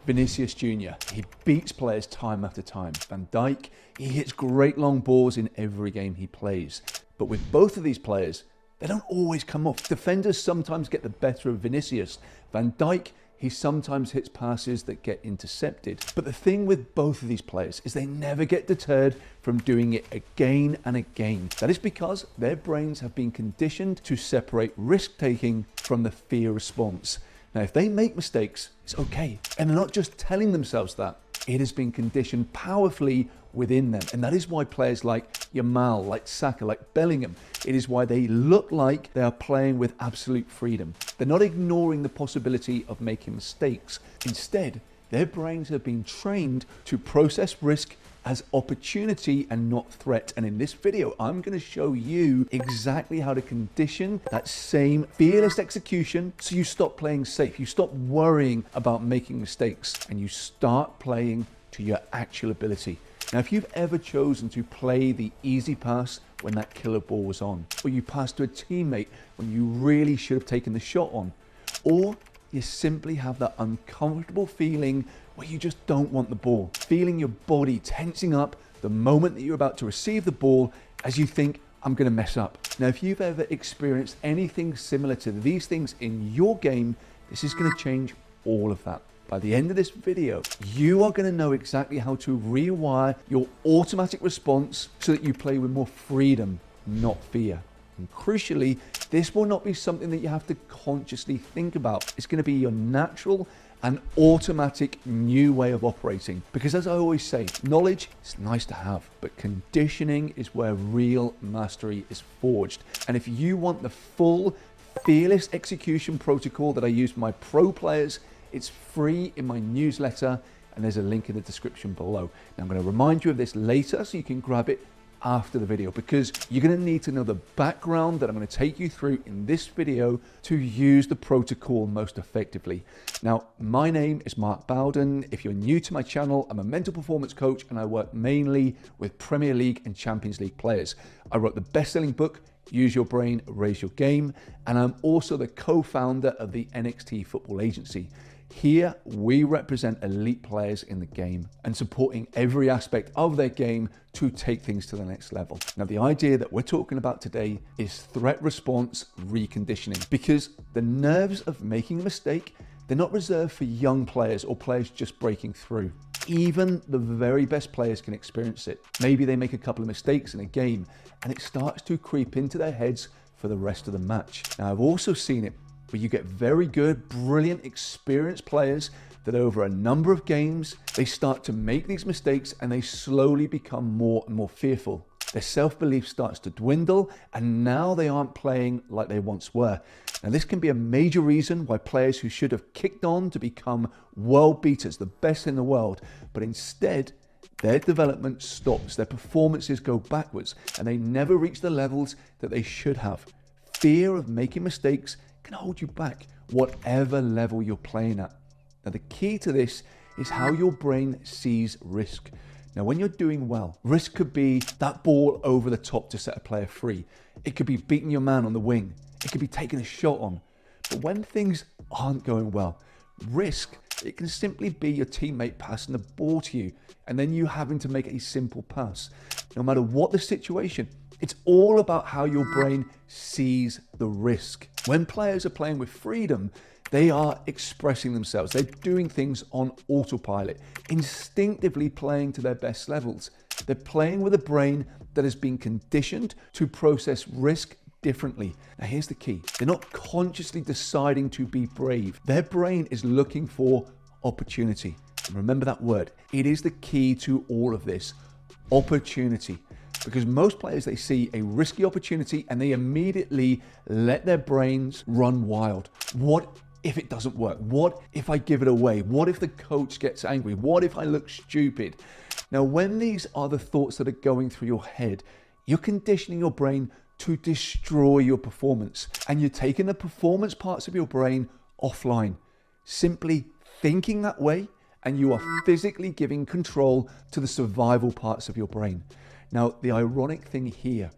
Vinicius Jr., he beats players time after time. Van Dijk, he hits great long balls in every game he plays. But with both of these players, they don't always come off. Defenders sometimes get the better of Vinicius. Van Dijk, he sometimes hits passes that get intercepted. But the thing with both of these players is they never get deterred from doing it again and again. That is because their brains have been conditioned to separate risk-taking from the fear response. Now, if they make mistakes, it's okay. And they're not just telling themselves that. It has been conditioned powerfully within them. And that is why players like Yamal, like Saka, like Bellingham, it is why they look like they are playing with absolute freedom. They're not ignoring the possibility of making mistakes. Instead, their brains have been trained to process risk as opportunity and not threat. And in this video, I'm going to show you exactly how to condition that same fearless execution so you stop playing safe, you stop worrying about making mistakes, and you start playing to your actual ability. Now, if you've ever chosen to play the easy pass when that killer ball was on, or you pass to a teammate when you really should have taken the shot on, or you simply have that uncomfortable feeling where you just don't want the ball, feeling your body tensing up the moment that you're about to receive the ball as you think, I'm going to mess up. Now, if you've ever experienced anything similar to these things in your game, this is going to change all of that. By the end of this video, you are going to know exactly how to rewire your automatic response so that you play with more freedom, not fear. And crucially, this will not be something that you have to consciously think about. It's going to be your natural and automatic new way of operating. Because as I always say, knowledge is nice to have, but conditioning is where real mastery is forged. And if you want the full, fearless execution protocol that I use for my pro players, it's free in my newsletter, and there's a link in the description below. Now, I'm going to remind you of this later so you can grab it after the video, because you're going to need to know the background that I'm going to take you through in this video to use the protocol most effectively. Now, my name is Mark Bowden. If you're new to my channel, I'm a mental performance coach and I work mainly with Premier League and Champions League players. I wrote the best-selling book, Use Your Brain, Raise Your Game, and I'm also the co-founder of the NXT Football Agency. Here, we represent elite players in the game and supporting every aspect of their game to take things to the next level. Now, the idea that we're talking about today is threat response reconditioning, because the nerves of making a mistake, they're not reserved for young players or players just breaking through. Even the very best players can experience it. Maybe they make a couple of mistakes in a game and it starts to creep into their heads for the rest of the match. Now, I've also seen it where you get very good, brilliant, experienced players that over a number of games, they start to make these mistakes and they slowly become more and more fearful. Their self-belief starts to dwindle and now they aren't playing like they once were. Now, this can be a major reason why players who should have kicked on to become world beaters, the best in the world, but instead their development stops, their performances go backwards, and they never reach the levels that they should have. Fear of making mistakes can hold you back, whatever level you're playing at. Now, the key to this is how your brain sees risk. Now, when you're doing well, risk could be that ball over the top to set a player free. It could be beating your man on the wing. It could be taking a shot on. But when things aren't going well, risk, it can simply be your teammate passing the ball to you and then you having to make a simple pass. No matter what the situation, it's all about how your brain sees the risk. When players are playing with freedom, they are expressing themselves. They're doing things on autopilot, instinctively playing to their best levels. They're playing with a brain that has been conditioned to process risk differently. Now, here's the key. They're not consciously deciding to be brave. Their brain is looking for opportunity. And remember that word. It is the key to all of this. Opportunity. Because most players, they see a risky opportunity and they immediately let their brains run wild. What if it doesn't work? What if I give it away? What if the coach gets angry? What if I look stupid? Now, when these are the thoughts that are going through your head, you're conditioning your brain to destroy your performance. And you're taking the performance parts of your brain offline. Simply thinking that way, and you are physically giving control to the survival parts of your brain. Now, the ironic thing here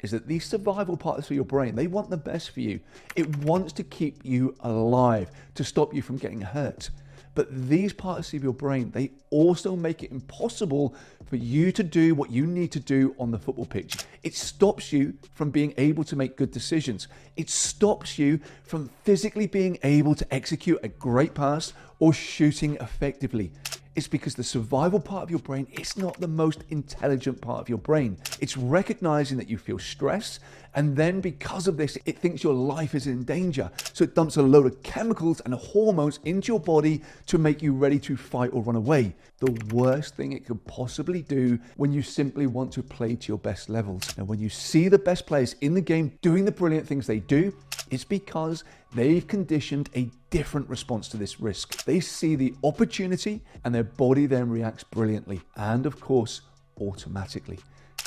is that these survival parts of your brain, they want the best for you. It wants to keep you alive, to stop you from getting hurt. But these parts of your brain, they also make it impossible for you to do what you need to do on the football pitch. It stops you from being able to make good decisions. It stops you from physically being able to execute a great pass or shooting effectively. It's because the survival part of your brain is not the most intelligent part of your brain. It's recognizing that you feel stress, and then because of this, it thinks your life is in danger. So it dumps a load of chemicals and hormones into your body to make you ready to fight or run away. The worst thing it could possibly do when you simply want to play to your best levels. Now, when you see the best players in the game doing the brilliant things they do, it's because they've conditioned a different response to this risk. They see the opportunity and their body then reacts brilliantly and, of course, automatically.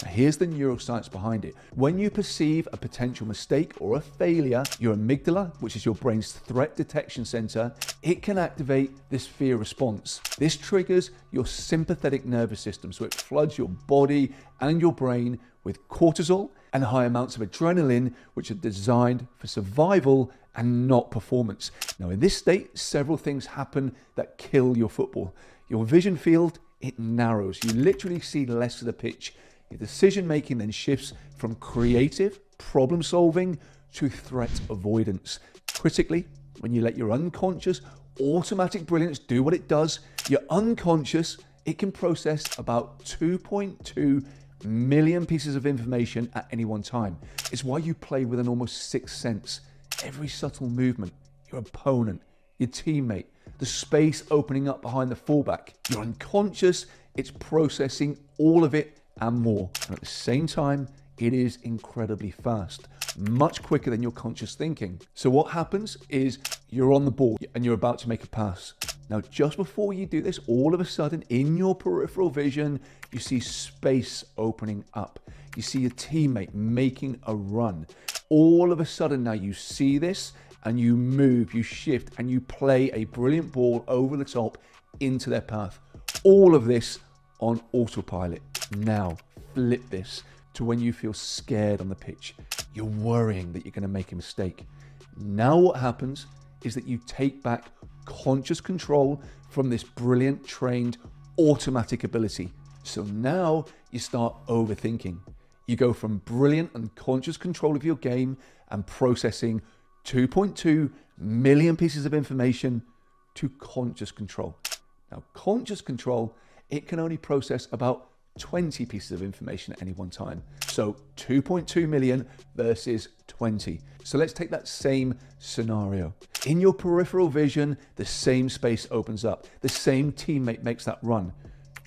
Now, here's the neuroscience behind it. When you perceive a potential mistake or a failure, your amygdala, which is your brain's threat detection center, it can activate this fear response. This triggers your sympathetic nervous system, so it floods your body and your brain with cortisol and high amounts of adrenaline, which are designed for survival and not performance. Now, in this state, several things happen that kill your football. Your vision field, it narrows. You literally see less of the pitch. Your decision making then shifts from creative problem solving to threat avoidance. Critically, when you let your unconscious automatic brilliance do what it does, your unconscious, it can process about 2.2 million pieces of information at any one time. It's why you play with an almost sixth sense. Every subtle movement, your opponent, your teammate, the space opening up behind the fullback, your unconscious, it's processing all of it and more. And at the same time, it is incredibly fast, much quicker than your conscious thinking. So what happens is you're on the ball and you're about to make a pass. Now, just before you do this, all of a sudden in your peripheral vision, you see space opening up. You see a teammate making a run. All of a sudden now you see this and you move, you shift, and you play a brilliant ball over the top into their path. All of this on autopilot. Now, flip this to when you feel scared on the pitch. You're worrying that you're going to make a mistake. Now what happens is that you take back conscious control from this brilliant, trained, automatic ability. So now you start overthinking. You go from brilliant and conscious control of your game and processing 2.2 million pieces of information to conscious control. Now, conscious control, it can only process about 20 pieces of information at any one time. So 2.2 million versus 20. So let's take that same scenario. In your peripheral vision, the same space opens up. The same teammate makes that run.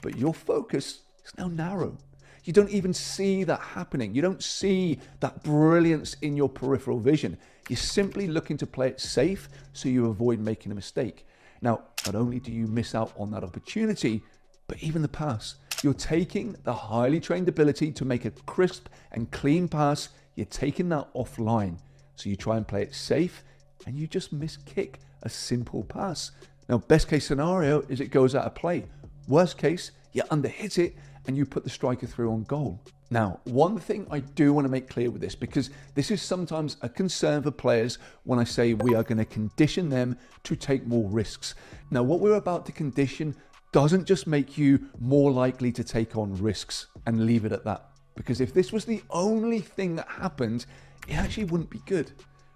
But your focus is now narrow. You don't even see that happening. You don't see that brilliance in your peripheral vision. You're simply looking to play it safe so you avoid making a mistake. Now, not only do you miss out on that opportunity, but even the pass. You're taking the highly trained ability to make a crisp and clean pass, you're taking that offline. So you try and play it safe and you just miskick a simple pass. Now, best case scenario is it goes out of play. Worst case, you underhit it and you put the striker through on goal. Now, one thing I do want to make clear with this, because this is sometimes a concern for players when I say we are going to condition them to take more risks. Now, what we're about to condition doesn't just make you more likely to take on risks and leave it at that. Because if this was the only thing that happened, it actually wouldn't be good.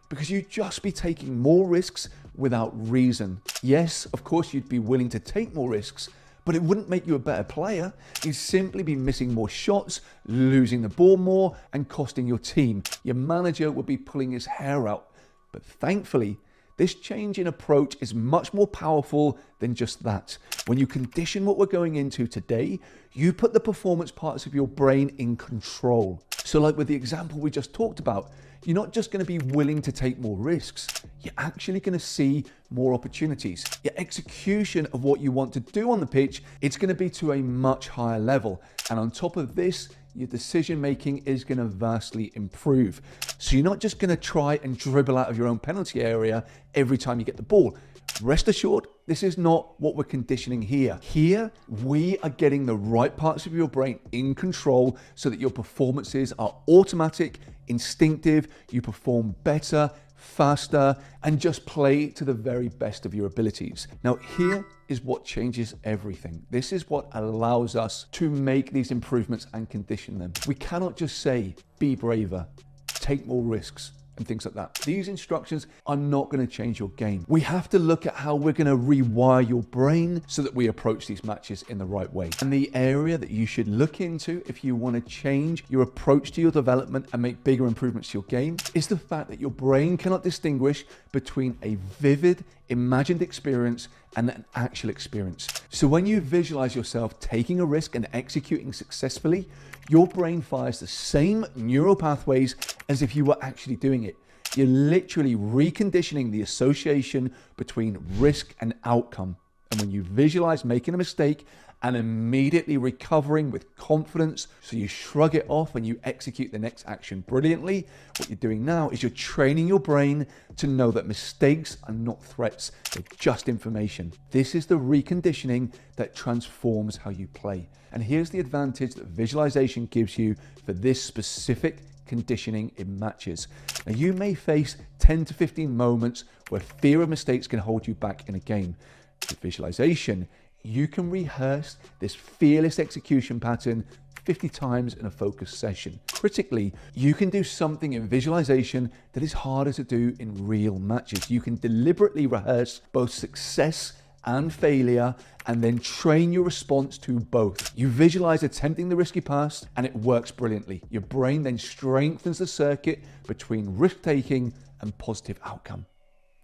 Because you'd just be taking more risks without reason. Yes, of course, you'd be willing to take more risks, but it wouldn't make you a better player. You'd simply be missing more shots, losing the ball more, and costing your team. Your manager would be pulling his hair out. But thankfully, this change in approach is much more powerful than just that. When you condition what we're going into today, you put the performance parts of your brain in control. So like with the example we just talked about, you're not just going to be willing to take more risks, you're actually going to see more opportunities. Your execution of what you want to do on the pitch, it's going to be to a much higher level. And on top of this, your decision making is going to vastly improve. So you're not just going to try and dribble out of your own penalty area every time you get the ball. Rest assured, this is not what we're conditioning here. Here, we are getting the right parts of your brain in control so that your performances are automatic, instinctive, you perform better, faster, and just play to the very best of your abilities. Now, here is what changes everything. This is what allows us to make these improvements and condition them. We cannot just say, be braver, take more risks, and things like that. These instructions are not going to change your game. We have to look at how we're going to rewire your brain so that we approach these matches in the right way. And the area that you should look into if you want to change your approach to your development and make bigger improvements to your game is the fact that your brain cannot distinguish between a vivid, imagined experience and an actual experience. So when you visualize yourself taking a risk and executing successfully, your brain fires the same neural pathways as if you were actually doing it. You're literally reconditioning the association between risk and outcome. And when you visualize making a mistake and immediately recovering with confidence, so you shrug it off and you execute the next action brilliantly, what you're doing now is you're training your brain to know that mistakes are not threats, they're just information. This is the reconditioning that transforms how you play. And here's the advantage that visualization gives you for this specific conditioning in matches. Now, you may face 10 to 15 moments where fear of mistakes can hold you back in a game. With visualization, you can rehearse this fearless execution pattern 50 times in a focused session. Critically, you can do something in visualization that is harder to do in real matches. You can deliberately rehearse both success and failure and then train your response to both. You visualize attempting the risky pass and it works brilliantly. Your brain then strengthens the circuit between risk-taking and positive outcome.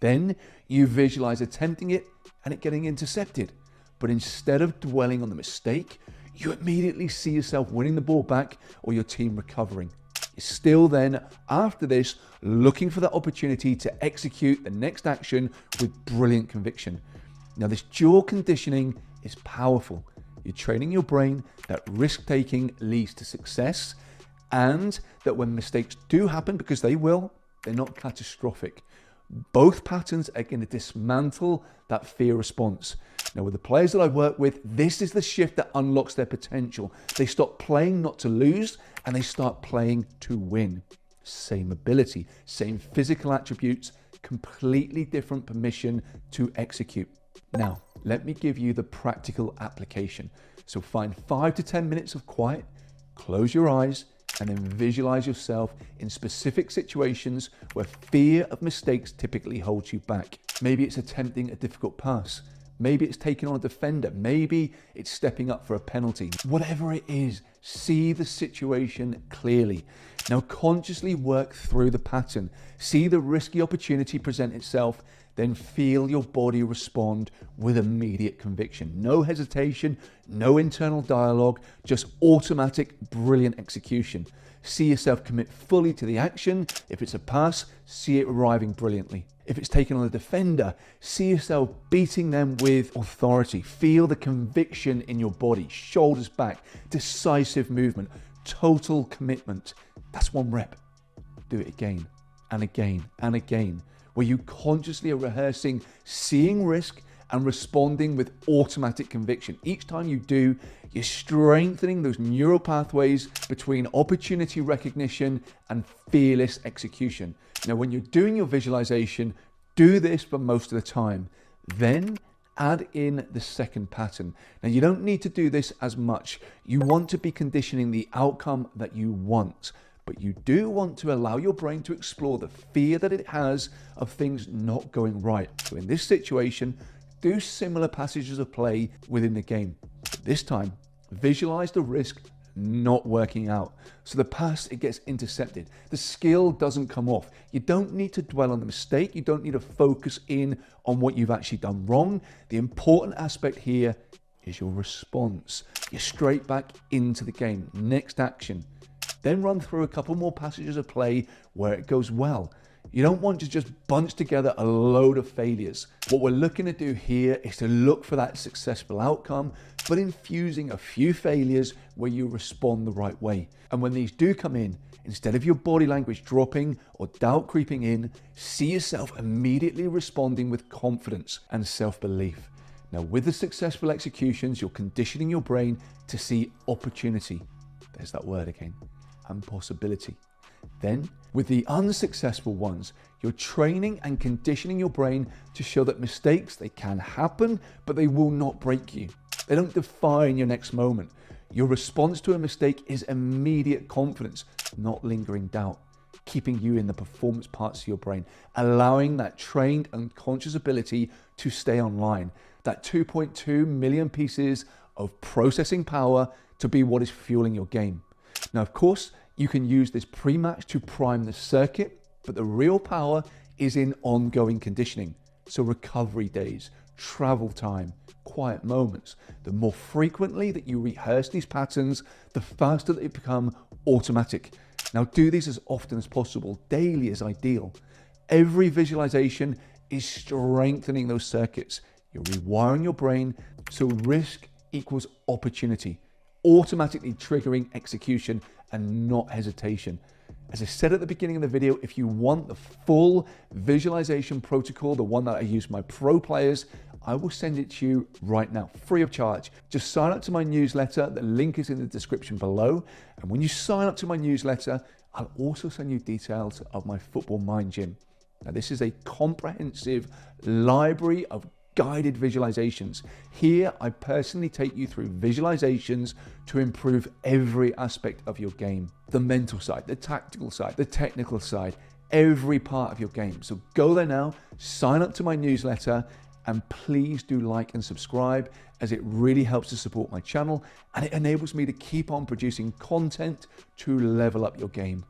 Then you visualize attempting it and it getting intercepted. But instead of dwelling on the mistake, you immediately see yourself winning the ball back or your team recovering. You're still then, after this, looking for that opportunity to execute the next action with brilliant conviction. Now, this dual conditioning is powerful. You're training your brain that risk-taking leads to success and that when mistakes do happen, because they will, they're not catastrophic. Both patterns are going to dismantle that fear response. Now, with the players that I work with, this is the shift that unlocks their potential. They stop playing not to lose and they start playing to win. Same ability, same physical attributes, completely different permission to execute. Now, let me give you the practical application. So find 5 to 10 minutes of quiet, close your eyes, and then visualize yourself in specific situations where fear of mistakes typically holds you back. Maybe it's attempting a difficult pass. Maybe it's taking on a defender. Maybe it's stepping up for a penalty. Whatever it is, see the situation clearly. Now consciously work through the pattern. See the risky opportunity present itself, then feel your body respond with immediate conviction. No hesitation, no internal dialogue, just automatic, brilliant execution. See yourself commit fully to the action. If it's a pass, see it arriving brilliantly. If it's taken on a defender, see yourself beating them with authority. Feel the conviction in your body, shoulders back, decisive movement, total commitment. That's one rep. Do it again and again and again, where you consciously are rehearsing seeing risk and responding with automatic conviction. Each time you do, you're strengthening those neural pathways between opportunity recognition and fearless execution. Now, when you're doing your visualization, do this for most of the time. Then add in the second pattern. Now, you don't need to do this as much. You want to be conditioning the outcome that you want, but you do want to allow your brain to explore the fear that it has of things not going right. So in this situation, do similar passages of play within the game. But this time, visualize the risk not working out. So the pass, it gets intercepted. The skill doesn't come off. You don't need to dwell on the mistake. You don't need to focus in on what you've actually done wrong. The important aspect here is your response. You're straight back into the game. Next action. Then run through a couple more passages of play where it goes well. You don't want to just bunch together a load of failures. What we're looking to do here is to look for that successful outcome, but infusing a few failures where you respond the right way. And when these do come in, instead of your body language dropping or doubt creeping in, see yourself immediately responding with confidence and self-belief. Now, with the successful executions, you're conditioning your brain to see opportunity. There's that word again. And possibility. Then, with the unsuccessful ones, you're training and conditioning your brain to show that mistakes, they can happen, but they will not break you. They don't define your next moment. Your response to a mistake is immediate confidence, not lingering doubt, keeping you in the performance parts of your brain, allowing that trained unconscious ability to stay online, that 2.2 million pieces of processing power to be what is fueling your game. Now, of course, you can use this pre-match to prime the circuit, but the real power is in ongoing conditioning. So recovery days, travel time, quiet moments. The more frequently that you rehearse these patterns, the faster they become automatic. Now, do these as often as possible. Daily is ideal. Every visualization is strengthening those circuits. You're rewiring your brain, so risk equals opportunity, automatically triggering execution and not hesitation. As I said at the beginning of the video, if you want the full visualization protocol, the one that I use for my pro players, I will send it to you right now, free of charge. Just sign up to my newsletter. The link is in the description below. And when you sign up to my newsletter, I'll also send you details of my football mind gym. Now, this is a comprehensive library of guided visualizations. Here, I personally take you through visualizations to improve every aspect of your game. The mental side, the tactical side, the technical side, every part of your game. So go there now, sign up to my newsletter, and please do like and subscribe, as it really helps to support my channel and it enables me to keep on producing content to level up your game.